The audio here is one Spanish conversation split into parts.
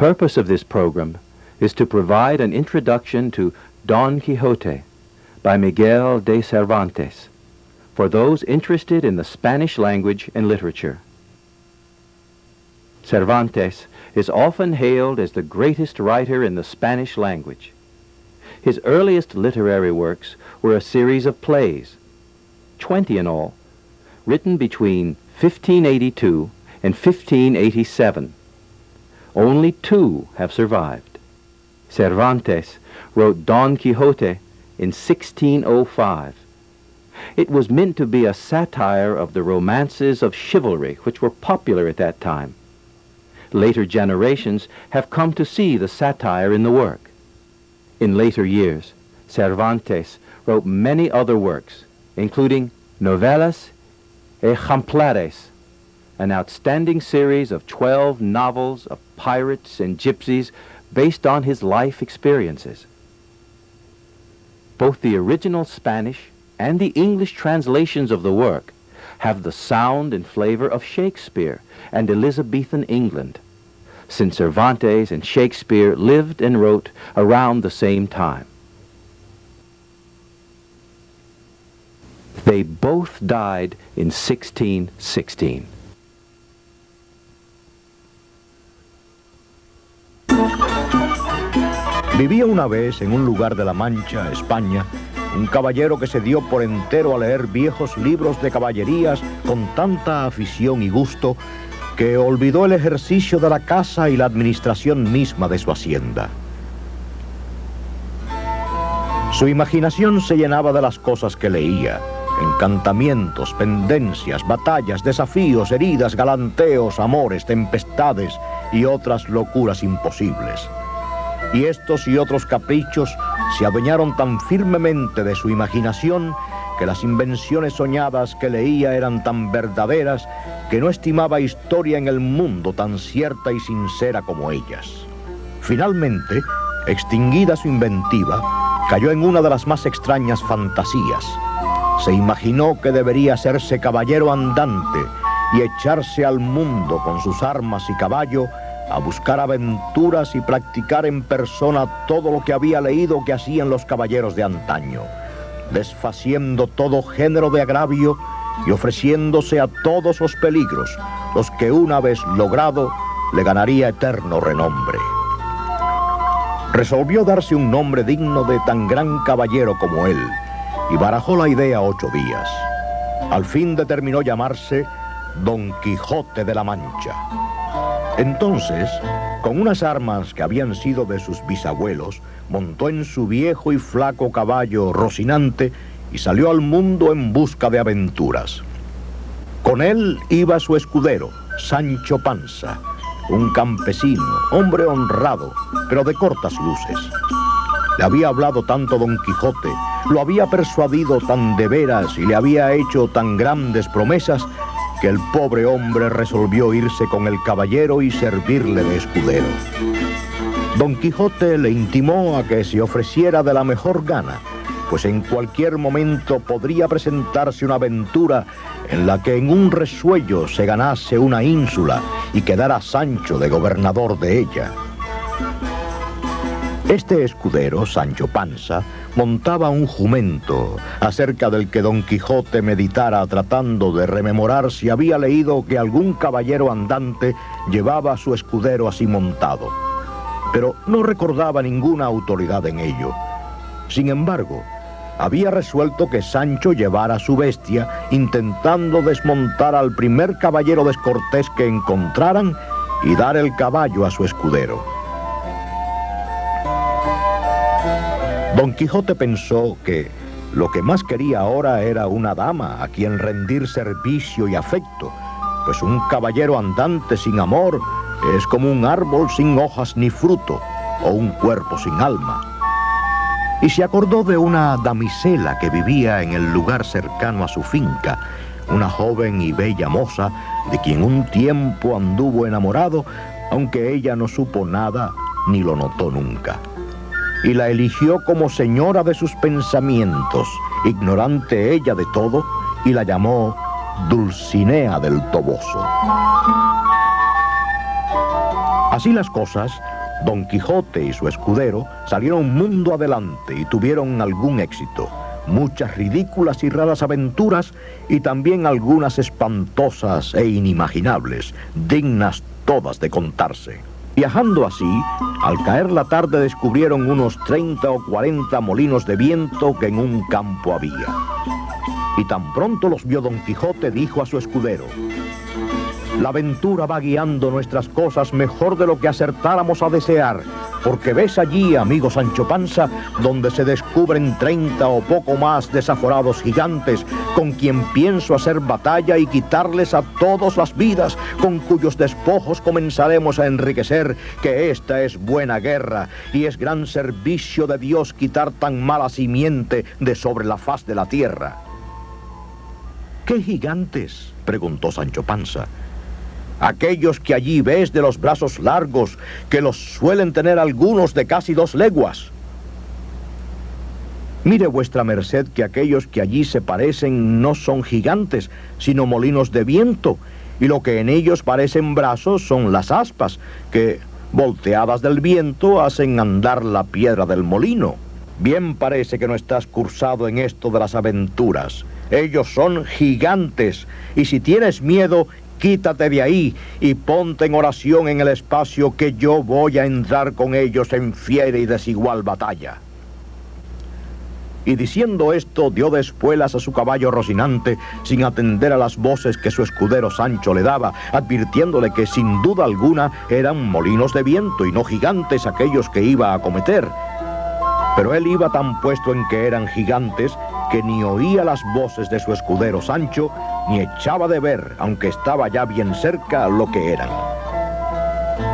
purpose of this program is to provide an introduction to Don Quixote by Miguel de Cervantes for those interested in the Spanish language and literature. Cervantes is often hailed as the greatest writer in the Spanish language. His earliest literary works were a series of plays, 20 in all, written between 1582 and 1587. Only 2 have survived. Cervantes wrote Don Quixote in 1605. It was meant to be a satire of the romances of chivalry which were popular at that time. Later generations have come to see the satire in the work. In later years, Cervantes wrote many other works, including Novelas Ejemplares, an outstanding series of 12 novels of pirates and gypsies based on his life experiences. Both the original Spanish and the English translations of the work have the sound and flavor of Shakespeare and Elizabethan England, since Cervantes and Shakespeare lived and wrote around the same time. They both died in 1616. Vivía una vez en un lugar de la Mancha, España, un caballero que se dio por entero a leer viejos libros de caballerías con tanta afición y gusto que olvidó el ejercicio de la caza y la administración misma de su hacienda. Su imaginación se llenaba de las cosas que leía: encantamientos, pendencias, batallas, desafíos, heridas, galanteos, amores, tempestades y otras locuras imposibles. Y estos y otros caprichos se adueñaron tan firmemente de su imaginación que las invenciones soñadas que leía eran tan verdaderas que no estimaba historia en el mundo tan cierta y sincera como ellas. Finalmente, extinguida su inventiva, cayó en una de las más extrañas fantasías. Se imaginó que debería hacerse caballero andante y echarse al mundo con sus armas y caballo a buscar aventuras y practicar en persona todo lo que había leído que hacían los caballeros de antaño, desfaciendo todo género de agravio y ofreciéndose a todos los peligros, los que una vez logrado le ganaría eterno renombre. Resolvió darse un nombre digno de tan gran caballero como él y barajó la idea 8 días. Al fin determinó llamarse Don Quijote de la Mancha. Entonces, con unas armas que habían sido de sus bisabuelos, montó en su viejo y flaco caballo Rocinante y salió al mundo en busca de aventuras. Con él iba su escudero, Sancho Panza, un campesino, hombre honrado, pero de cortas luces. Le había hablado tanto Don Quijote, lo había persuadido tan de veras y le había hecho tan grandes promesas que el pobre hombre resolvió irse con el caballero y servirle de escudero. Don Quijote le intimó a que se ofreciera de la mejor gana, pues en cualquier momento podría presentarse una aventura en la que en un resuello se ganase una ínsula y quedara Sancho de gobernador de ella. Este escudero, Sancho Panza, montaba un jumento, acerca del que Don Quijote meditara tratando de rememorar si había leído que algún caballero andante llevaba a su escudero así montado. Pero no recordaba ninguna autoridad en ello. Sin embargo, había resuelto que Sancho llevara su bestia, intentando desmontar al primer caballero descortés que encontraran y dar el caballo a su escudero. Don Quijote pensó que lo que más quería ahora era una dama a quien rendir servicio y afecto, pues un caballero andante sin amor es como un árbol sin hojas ni fruto, o un cuerpo sin alma. Y se acordó de una damisela que vivía en el lugar cercano a su finca, una joven y bella moza de quien un tiempo anduvo enamorado, aunque ella no supo nada ni lo notó nunca. Y la eligió como señora de sus pensamientos, ignorante ella de todo, y la llamó Dulcinea del Toboso. Así las cosas, Don Quijote y su escudero salieron mundo adelante y tuvieron algún éxito, muchas ridículas y raras aventuras y también algunas espantosas e inimaginables, dignas todas de contarse. Viajando así, al caer la tarde descubrieron unos 30 o 40 molinos de viento que en un campo había. Y tan pronto los vio Don Quijote, dijo a su escudero: la aventura va guiando nuestras cosas mejor de lo que acertáramos a desear, porque ves allí, amigo Sancho Panza, donde se descubren 30 o poco más desaforados gigantes, con quien pienso hacer batalla y quitarles a todos las vidas, con cuyos despojos comenzaremos a enriquecer, que esta es buena guerra, y es gran servicio de Dios quitar tan mala simiente de sobre la faz de la tierra. ¿Qué gigantes?, preguntó Sancho Panza. Aquellos que allí ves de los brazos largos, que los suelen tener algunos de casi 2 leguas. Mire vuestra merced que aquellos que allí se parecen no son gigantes, sino molinos de viento, y lo que en ellos parecen brazos son las aspas, que, volteadas del viento, hacen andar la piedra del molino. Bien parece que no estás cursado en esto de las aventuras. Ellos son gigantes, y si tienes miedo, quítate de ahí y ponte en oración en el espacio, que yo voy a entrar con ellos en fiera y desigual batalla. Y diciendo esto, dio de espuelas a su caballo Rocinante, sin atender a las voces que su escudero Sancho le daba, advirtiéndole que sin duda alguna eran molinos de viento y no gigantes aquellos que iba a acometer. Pero él iba tan puesto en que eran gigantes, que ni oía las voces de su escudero Sancho, ni echaba de ver, aunque estaba ya bien cerca, lo que eran.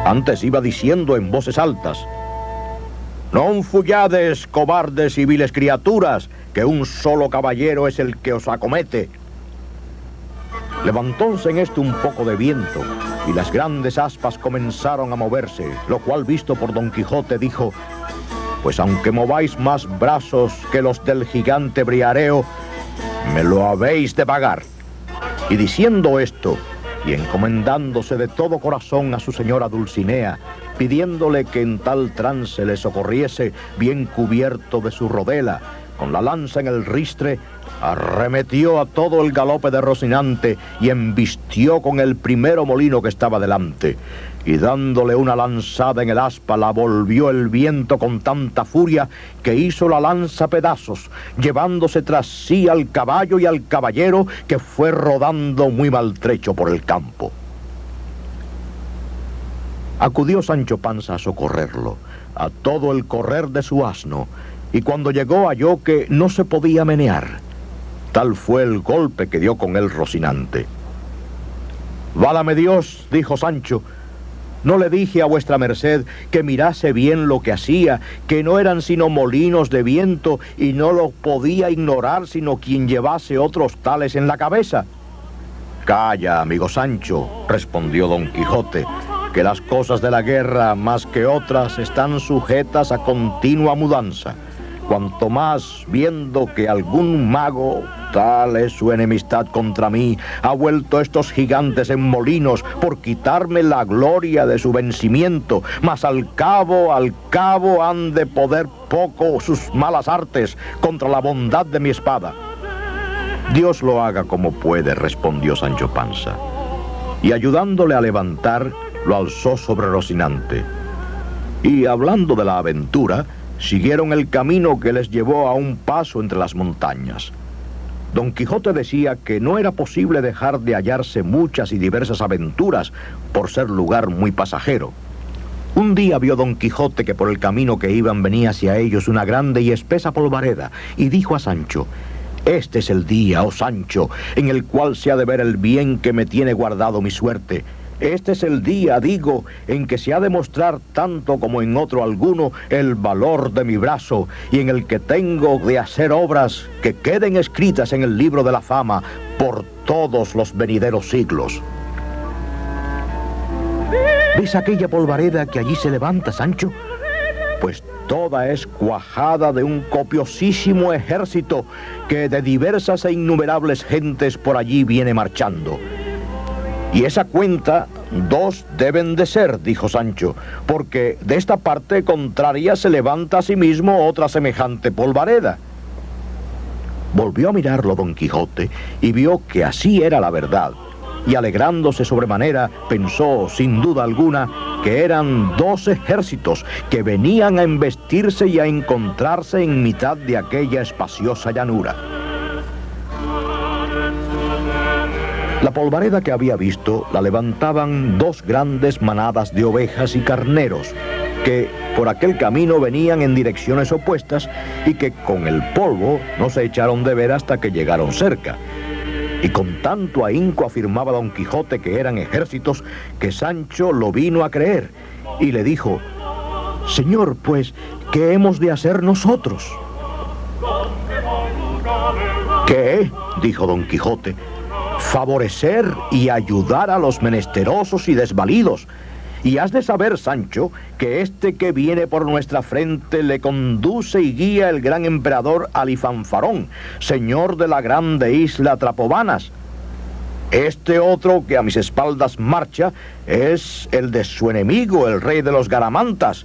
Antes iba diciendo en voces altas: «Non fuyades, cobardes y viles criaturas, que un solo caballero es el que os acomete». Levantóse en esto un poco de viento, y las grandes aspas comenzaron a moverse, lo cual, visto por Don Quijote, dijo: «Pues aunque mováis más brazos que los del gigante Briareo, me lo habéis de pagar». Y diciendo esto, y encomendándose de todo corazón a su señora Dulcinea, pidiéndole que en tal trance le socorriese, bien cubierto de su rodela, con la lanza en el ristre, arremetió a todo el galope de Rocinante y embistió con el primero molino que estaba delante, y dándole una lanzada en el aspa, la volvió el viento con tanta furia que hizo la lanza pedazos, llevándose tras sí al caballo y al caballero, que fue rodando muy maltrecho por el campo. Acudió Sancho Panza a socorrerlo, a todo el correr de su asno, y cuando llegó halló que no se podía menear. Tal fue el golpe que dio con él Rocinante. «Válame Dios», dijo Sancho, «no le dije a vuestra merced que mirase bien lo que hacía, que no eran sino molinos de viento, y no lo podía ignorar sino quien llevase otros tales en la cabeza». «Calla, amigo Sancho», respondió Don Quijote, «que las cosas de la guerra, más que otras, están sujetas a continua mudanza. Cuanto más, viendo que algún mago, tal es su enemistad contra mí, ha vuelto estos gigantes en molinos por quitarme la gloria de su vencimiento, mas al cabo han de poder poco sus malas artes contra la bondad de mi espada». «Dios lo haga como puede», respondió Sancho Panza, y ayudándole a levantar, lo alzó sobre Rocinante. Y hablando de la aventura, siguieron el camino que les llevó a un paso entre las montañas. Don Quijote decía que no era posible dejar de hallarse muchas y diversas aventuras, por ser lugar muy pasajero. Un día vio Don Quijote que por el camino que iban venía hacia ellos una grande y espesa polvareda, y dijo a Sancho: «Este es el día, oh Sancho, en el cual se ha de ver el bien que me tiene guardado mi suerte. Este es el día, digo, en que se ha de mostrar, tanto como en otro alguno, el valor de mi brazo, y en el que tengo de hacer obras que queden escritas en el libro de la fama por todos los venideros siglos». ¿Ves aquella polvareda que allí se levanta, Sancho? Pues toda es cuajada de un copiosísimo ejército que de diversas e innumerables gentes por allí viene marchando. Y esa cuenta 2 deben de ser, dijo Sancho, porque de esta parte contraria se levanta asimismo otra semejante polvareda. Volvió a mirarlo Don Quijote y vio que así era la verdad, y alegrándose sobremanera, pensó sin duda alguna que eran 2 ejércitos que venían a embestirse y a encontrarse en mitad de aquella espaciosa llanura. La polvareda que había visto la levantaban 2 grandes manadas de ovejas y carneros, que por aquel camino venían en direcciones opuestas y que con el polvo no se echaron de ver hasta que llegaron cerca. Y con tanto ahínco afirmaba Don Quijote que eran ejércitos, que Sancho lo vino a creer, y le dijo: «Señor, pues, ¿qué hemos de hacer nosotros?» «¿Qué?», dijo Don Quijote, «favorecer y ayudar a los menesterosos y desvalidos. Y has de saber, Sancho, que este que viene por nuestra frente le conduce y guía el gran emperador Alifanfarón, señor de la grande isla Trapobanas. Este otro que a mis espaldas marcha es el de su enemigo, el rey de los Garamantas,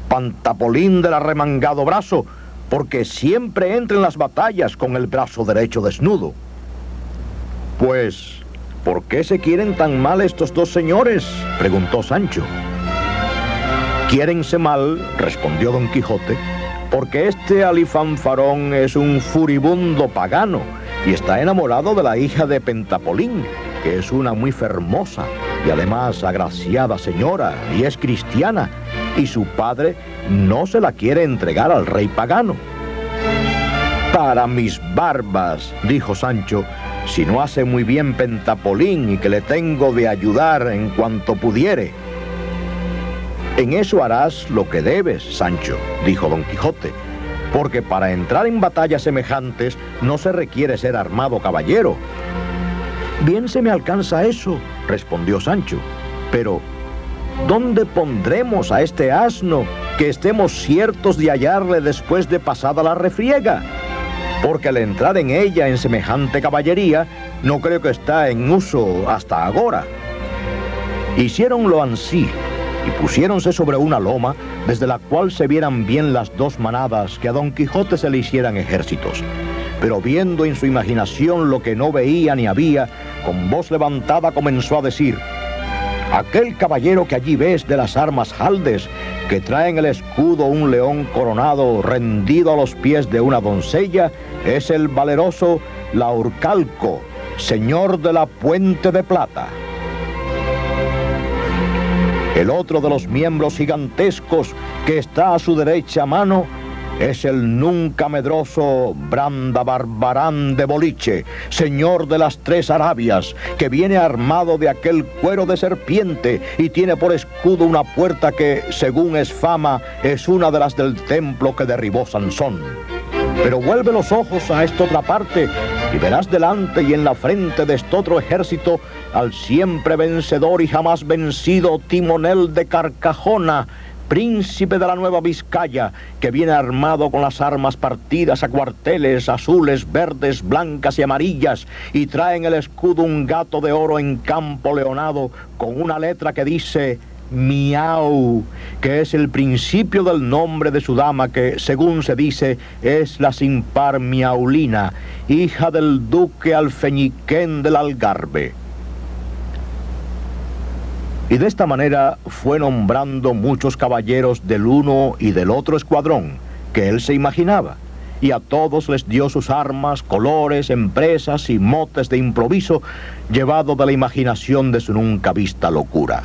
Pantapolín del arremangado brazo, porque siempre entra en las batallas con el brazo derecho desnudo». «Pues, ¿por qué se quieren tan mal estos 2 señores?», preguntó Sancho. «Quiérense mal», respondió Don Quijote, «porque este Alifanfarón es un furibundo pagano y está enamorado de la hija de Pentapolín, que es una muy fermosa y además agraciada señora y es cristiana, y su padre no se la quiere entregar al rey pagano». «Para mis barbas», dijo Sancho, «si no hace muy bien Pentapolín y que le tengo de ayudar en cuanto pudiere». «En eso harás lo que debes, Sancho», dijo Don Quijote, «porque para entrar en batallas semejantes no se requiere ser armado caballero». «Bien se me alcanza eso», respondió Sancho, «pero ¿dónde pondremos a este asno que estemos ciertos de hallarle después de pasada la refriega? Porque al entrar en ella en semejante caballería, no creo que está en uso hasta agora». Hiciéronlo ansí, y pusiéronse sobre una loma, desde la cual se vieran bien las 2 manadas, que a Don Quijote se le hicieran ejércitos. Pero viendo en su imaginación lo que no veía ni había, con voz levantada comenzó a decir: «Aquel caballero que allí ves de las armas jaldes, que trae en el escudo un león coronado rendido a los pies de una doncella, es el valeroso Laurcalco, señor de la Puente de Plata. El otro de los miembros gigantescos que está a su derecha mano es el nunca medroso Brandabarbarán de Boliche, señor de las 3 Arabias, que viene armado de aquel cuero de serpiente y tiene por escudo una puerta que, según es fama, es una de las del templo que derribó Sansón. Pero vuelve los ojos a esta otra parte y verás delante y en la frente de este otro ejército al siempre vencedor y jamás vencido Timonel de Carcajona, príncipe de la Nueva Vizcaya, que viene armado con las armas partidas a cuarteles azules, verdes, blancas y amarillas, y trae en el escudo un gato de oro en campo leonado con una letra que dice Miau, que es el principio del nombre de su dama, que, según se dice, es la sin par Miaulina, hija del duque Alfeñiquén del Algarve. Y de esta manera fue nombrando muchos caballeros del uno y del otro escuadrón, que él se imaginaba, y a todos les dio sus armas, colores, empresas y motes de improviso, llevado de la imaginación de su nunca vista locura.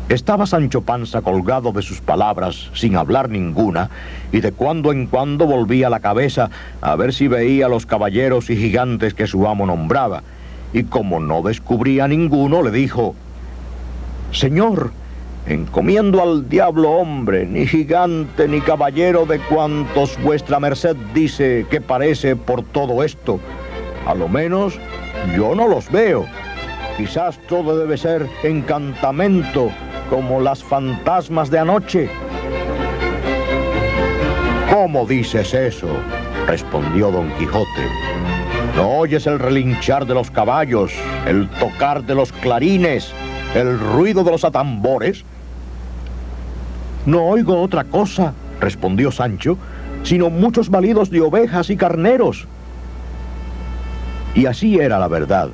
Estaba Sancho Panza colgado de sus palabras, sin hablar ninguna, y de cuando en cuando volvía la cabeza a ver si veía los caballeros y gigantes que su amo nombraba, y como no descubría ninguno, le dijo: «Señor, encomiendo al diablo hombre, ni gigante ni caballero de cuantos vuestra merced dice que parece por todo esto. A lo menos yo no los veo. Quizás todo debe ser encantamento, como las fantasmas de anoche». «¿Cómo dices eso?», respondió Don Quijote. ¿No oyes el relinchar de los caballos, el tocar de los clarines, el ruido de los atambores? No oigo otra cosa, respondió Sancho, sino muchos balidos de ovejas y carneros. Y así era la verdad,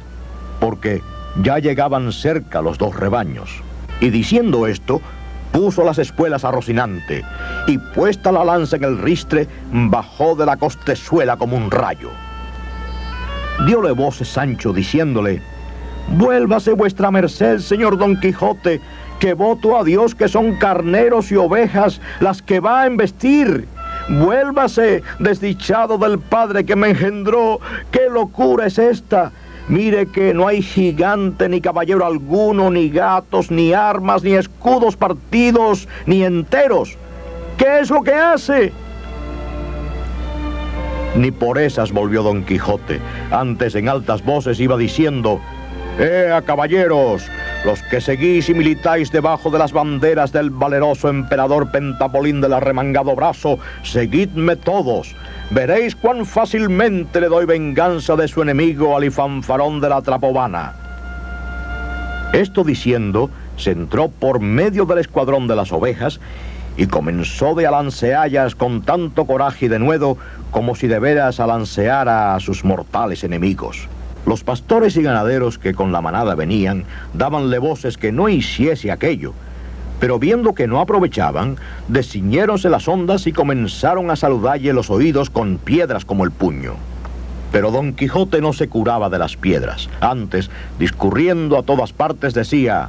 porque ya llegaban cerca los dos rebaños. Y diciendo esto, puso las espuelas a Rocinante, y puesta la lanza en el ristre, bajó de la costezuela como un rayo. Diole voces Sancho diciéndole: «Vuélvase vuestra merced, señor Don Quijote, que voto a Dios que son carneros y ovejas las que va a embestir. Vuélvase, desdichado del padre que me engendró. ¿Qué locura es esta? Mire que no hay gigante ni caballero alguno, ni gatos, ni armas, ni escudos partidos, ni enteros. ¿Qué es lo que hace?». Ni por esas volvió Don Quijote. Antes en altas voces iba diciendo: «¡Ea, caballeros! Los que seguís y militáis debajo de las banderas del valeroso emperador Pentapolín del arremangado brazo, seguidme todos. Veréis cuán fácilmente le doy venganza de su enemigo Alifanfarón de la Trapobana». Esto diciendo, se entró por medio del escuadrón de las ovejas y comenzó de alanceallas con tanto coraje y denuedo como si de veras alanceara a sus mortales enemigos. Los pastores y ganaderos que con la manada venían dábanle voces que no hiciese aquello, pero viendo que no aprovechaban, desciñéronse las ondas y comenzaron a saludalle los oídos con piedras como el puño. Pero Don Quijote no se curaba de las piedras. Antes, discurriendo a todas partes, decía: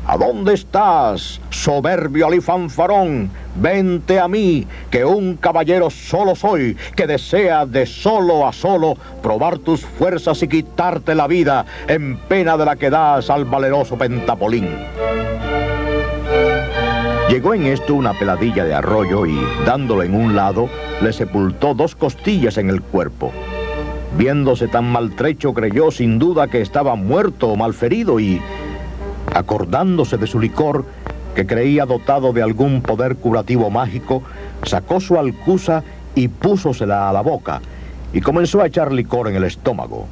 «¿A dónde estás, soberbio Alifanfarón? Vente a mí, que un caballero solo soy, que desea de solo a solo probar tus fuerzas y quitarte la vida, en pena de la que das al valeroso Pentapolín». Llegó en esto una peladilla de arroyo y, dándolo en un lado, le sepultó 2 costillas en el cuerpo. Viéndose tan maltrecho, creyó sin duda que estaba muerto o malferido y, acordándose de su licor, que creía dotado de algún poder curativo mágico, sacó su alcuza y púsosela a la boca, y comenzó a echar licor en el estómago.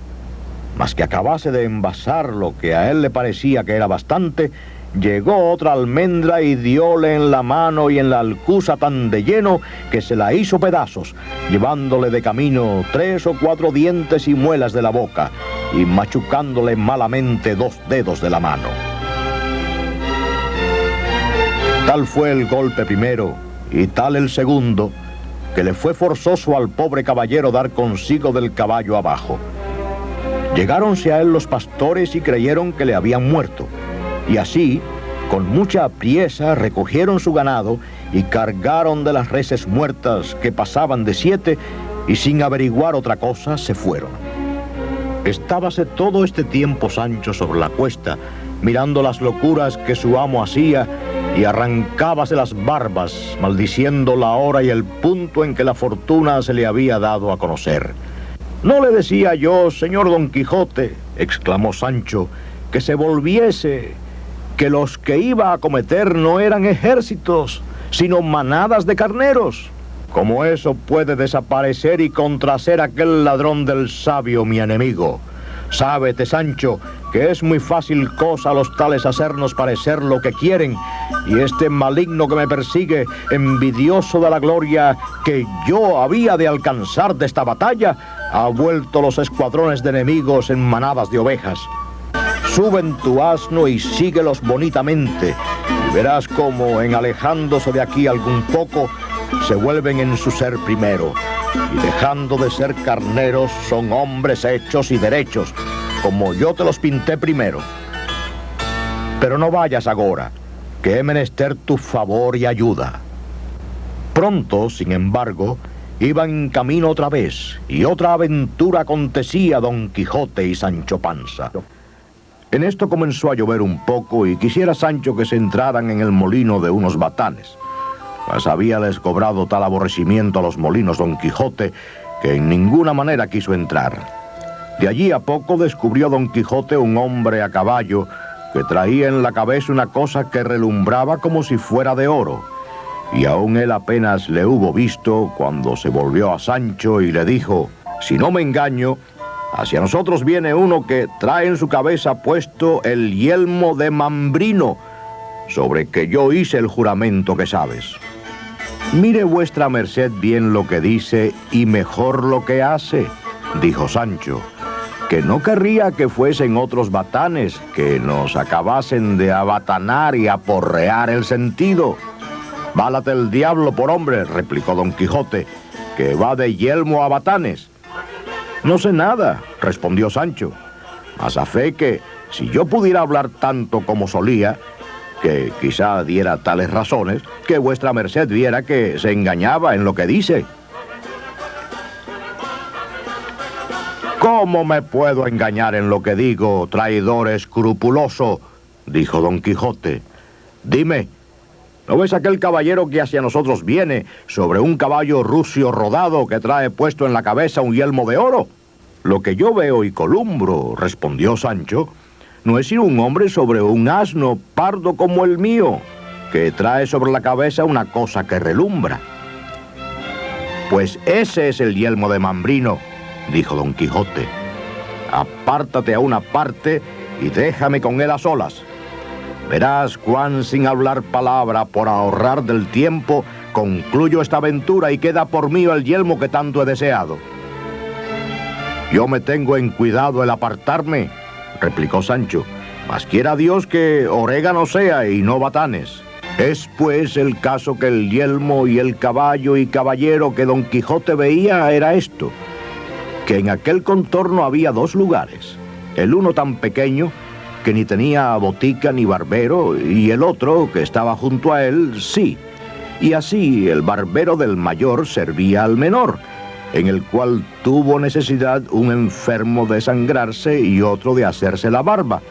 Mas que acabase de envasar lo que a él le parecía que era bastante, llegó otra almendra y diole en la mano y en la alcuza tan de lleno que se la hizo pedazos, llevándole de camino 3 o 4 dientes y muelas de la boca, y machucándole malamente 2 dedos de la mano. Tal fue el golpe primero, y tal el segundo, que le fue forzoso al pobre caballero dar consigo del caballo abajo. Llegáronse a él los pastores y creyeron que le habían muerto, y así, con mucha priesa, recogieron su ganado y cargaron de las reses muertas, que pasaban de 7, y sin averiguar otra cosa, se fueron. Estábase todo este tiempo Sancho sobre la cuesta, mirando las locuras que su amo hacía, y arrancábase las barbas, maldiciendo la hora y el punto en que la fortuna se le había dado a conocer. «No le decía yo, señor Don Quijote», exclamó Sancho, «que se volviese, que los que iba a acometer no eran ejércitos, sino manadas de carneros? ¿Cómo eso puede desaparecer y contraser aquel ladrón del sabio, mi enemigo? Sábete, Sancho, que es muy fácil cosa a los tales hacernos parecer lo que quieren, y este maligno que me persigue, envidioso de la gloria que yo había de alcanzar de esta batalla, ha vuelto los escuadrones de enemigos en manadas de ovejas. Sube en tu asno y síguelos bonitamente, y verás cómo, en alejándose de aquí algún poco, se vuelven en su ser primero, y dejando de ser carneros, son hombres hechos y derechos, como yo te los pinté primero. Pero no vayas agora, que he menester tu favor y ayuda». Pronto, sin embargo, iban en camino otra vez, y otra aventura acontecía a Don Quijote y Sancho Panza. En esto comenzó a llover un poco, y quisiera Sancho que se entraran en el molino de unos batanes. Mas habíales cobrado tal aborrecimiento a los molinos Don Quijote, que en ninguna manera quiso entrar. De allí a poco descubrió Don Quijote un hombre a caballo, que traía en la cabeza una cosa que relumbraba como si fuera de oro. Y aún él apenas le hubo visto, cuando se volvió a Sancho y le dijo: «Si no me engaño, hacia nosotros viene uno que trae en su cabeza puesto el yelmo de Mambrino, sobre que yo hice el juramento que sabes. Mire vuestra merced bien lo que dice y mejor lo que hace, dijo Sancho, que no querría que fuesen otros batanes que nos acabasen de abatanar y aporrear el sentido. Válate el diablo por hombre, replicó Don Quijote, que va de yelmo a batanes. No sé nada, respondió Sancho, mas a fe que si yo pudiera hablar tanto como solía, que quizá diera tales razones, que vuestra merced viera que se engañaba en lo que dice. ¿Cómo me puedo engañar en lo que digo, traidor escrupuloso?, dijo Don Quijote. Dime, ¿no ves aquel caballero que hacia nosotros viene sobre un caballo rucio rodado que trae puesto en la cabeza un yelmo de oro? Lo que yo veo y columbro, respondió Sancho, no es sino un hombre sobre un asno pardo como el mío, que trae sobre la cabeza una cosa que relumbra. Pues ese es el yelmo de Mambrino, dijo Don Quijote. Apártate a una parte y déjame con él a solas. Verás cuán sin hablar palabra por ahorrar del tiempo concluyo esta aventura y queda por mí el yelmo que tanto he deseado. Yo me tengo en cuidado el apartarme, replicó Sancho, mas quiera Dios que orégano sea y no batanes. Es pues el caso que el yelmo y el caballo y caballero que Don Quijote veía era esto, que en aquel contorno había dos lugares, el uno tan pequeño que ni tenía botica ni barbero, y el otro, que estaba junto a él, sí, y así el barbero del mayor servía al menor, en el cual tuvo necesidad un enfermo de sangrarse y otro de hacerse la barba,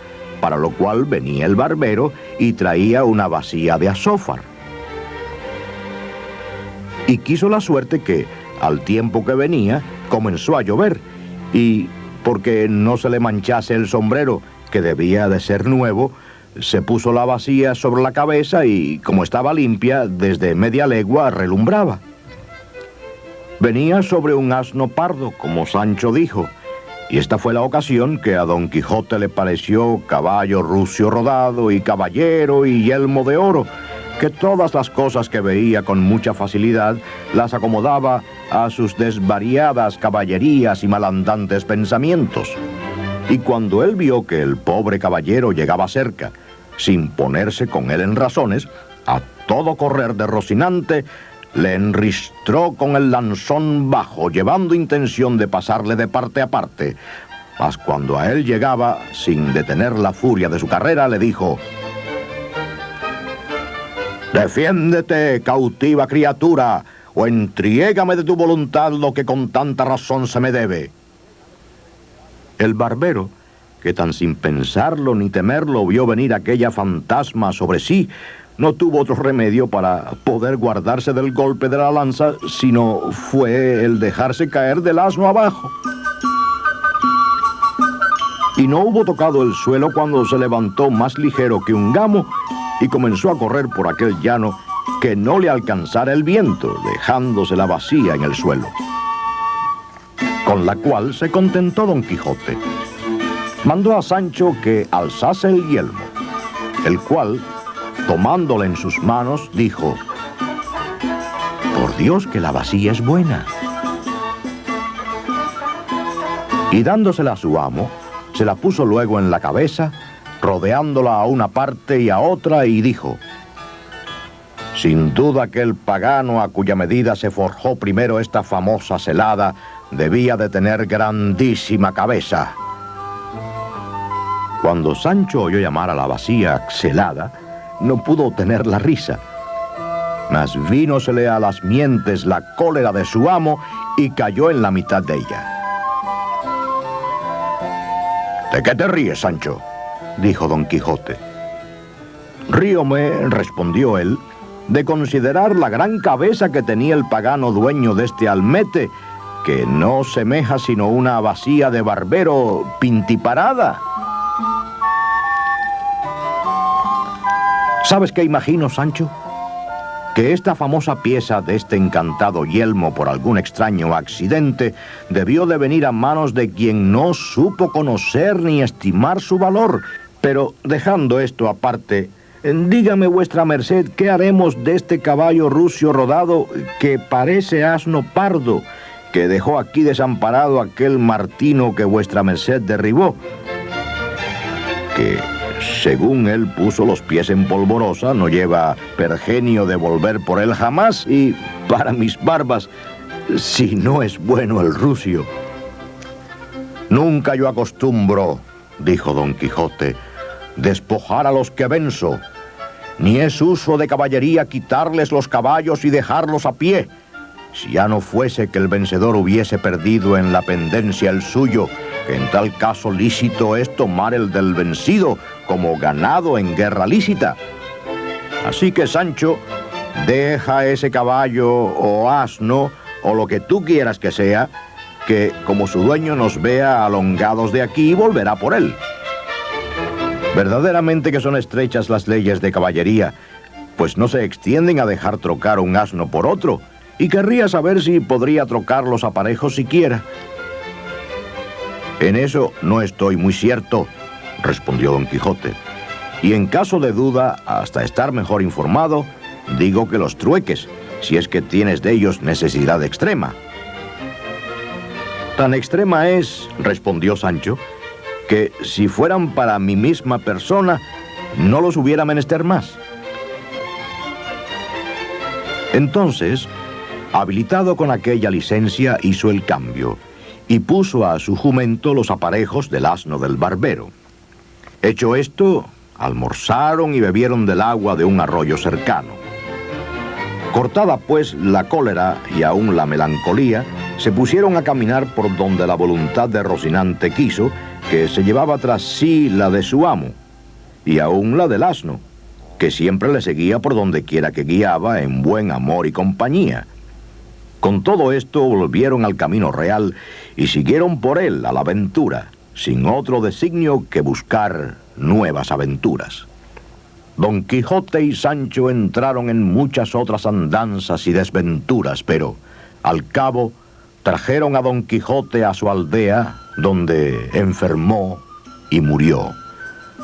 para lo cual venía el barbero y traía una vasija de azófar. Y quiso la suerte que, al tiempo que venía, comenzó a llover, y porque no se le manchase el sombrero, que debía de ser nuevo, se puso la vasija sobre la cabeza y, como estaba limpia, desde media legua relumbraba. Venía sobre un asno pardo, como Sancho dijo, y esta fue la ocasión que a Don Quijote le pareció caballo rucio rodado y caballero y yelmo de oro, que todas las cosas que veía con mucha facilidad las acomodaba a sus desvariadas caballerías y malandantes pensamientos. Y cuando él vio que el pobre caballero llegaba cerca, sin ponerse con él en razones, a todo correr de Rocinante, le enristró con el lanzón bajo, llevando intención de pasarle de parte a parte. Mas cuando a él llegaba, sin detener la furia de su carrera, le dijo: «Defiéndete, cautiva criatura, o entriégame de tu voluntad lo que con tanta razón se me debe». El barbero, que tan sin pensarlo ni temerlo vio venir aquella fantasma sobre sí, no tuvo otro remedio para poder guardarse del golpe de la lanza, sino fue el dejarse caer del asno abajo. Y no hubo tocado el suelo cuando se levantó más ligero que un gamo y comenzó a correr por aquel llano que no le alcanzara el viento, dejándose la vasija en el suelo. Con la cual se contentó Don Quijote. Mandó a Sancho que alzase el yelmo, el cual, tomándole en sus manos, dijo: «Por Dios que la vasija es buena». Y dándosela a su amo, se la puso luego en la cabeza, rodeándola a una parte y a otra, y dijo: «Sin duda que el pagano a cuya medida se forjó primero esta famosa celada debía de tener grandísima cabeza». Cuando Sancho oyó llamar a la vasija celada, no pudo tener la risa, mas vínosele a las mientes la cólera de su amo y cayó en la mitad de ella. «¿De qué te ríes, Sancho?», dijo Don Quijote. «Ríome», respondió él, «de considerar la gran cabeza que tenía el pagano dueño de este almete, que no semeja sino una vasija de barbero pintiparada». «¿Sabes qué imagino, Sancho?», que esta famosa pieza de este encantado yelmo por algún extraño accidente debió de venir a manos de quien no supo conocer ni estimar su valor. Pero dejando esto aparte, dígame vuestra merced, ¿qué haremos de este caballo rucio rodado que parece asno pardo, que dejó aquí desamparado aquel Martino que vuestra merced derribó? Que, según él puso los pies en polvorosa, no lleva pergenio de volver por él jamás, y para mis barbas, si no es bueno el rucio. Nunca yo acostumbro, dijo Don Quijote, despojar a los que venzo, ni es uso de caballería quitarles los caballos y dejarlos a pie, si ya no fuese que el vencedor hubiese perdido en la pendencia el suyo, que en tal caso lícito es tomar el del vencido como ganado en guerra lícita. Así que, Sancho, deja ese caballo o asno, o lo que tú quieras que sea, que como su dueño nos vea alongados de aquí, volverá por él. Verdaderamente que son estrechas las leyes de caballería, pues no se extienden a dejar trocar un asno por otro, y querría saber si podría trocar los aparejos siquiera. En eso no estoy muy cierto, respondió Don Quijote, y en caso de duda, hasta estar mejor informado, digo que los trueques, si es que tienes de ellos necesidad extrema. Tan extrema es, respondió Sancho, que si fueran para mi misma persona, no los hubiera menester más. Entonces, habilitado con aquella licencia, hizo el cambio y puso a su jumento los aparejos del asno del barbero. Hecho esto, almorzaron y bebieron del agua de un arroyo cercano. Cortada pues la cólera y aún la melancolía, se pusieron a caminar por donde la voluntad de Rocinante quiso, que se llevaba tras sí la de su amo, y aún la del asno, que siempre le seguía por donde quiera que guiaba en buen amor y compañía. Con todo esto volvieron al camino real y siguieron por él a la aventura, sin otro designio que buscar nuevas aventuras. Don Quijote y Sancho entraron en muchas otras andanzas y desventuras, pero, al cabo, trajeron a Don Quijote a su aldea, donde enfermó y murió,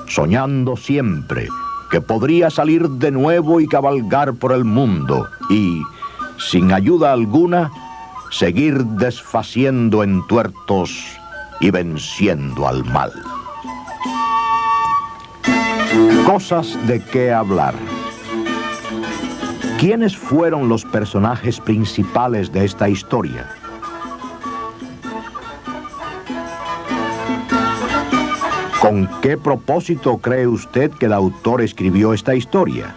soñando siempre que podría salir de nuevo y cabalgar por el mundo y, sin ayuda alguna, seguir desfaciendo entuertos y venciendo al mal. Cosas de qué hablar. ¿Quiénes fueron los personajes principales de esta historia? ¿Con qué propósito cree usted que el autor escribió esta historia?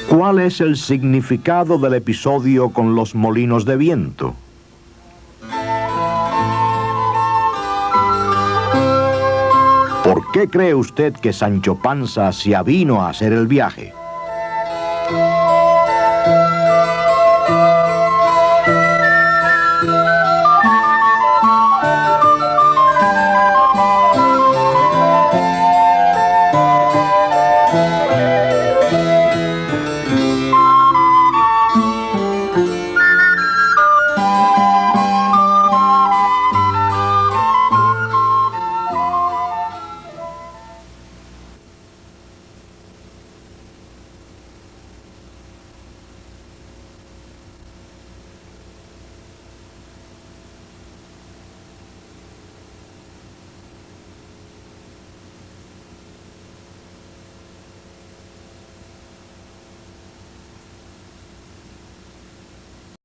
¿Cuál es el significado del episodio con los molinos de viento? ¿Por qué cree usted que Sancho Panza se avino a hacer el viaje?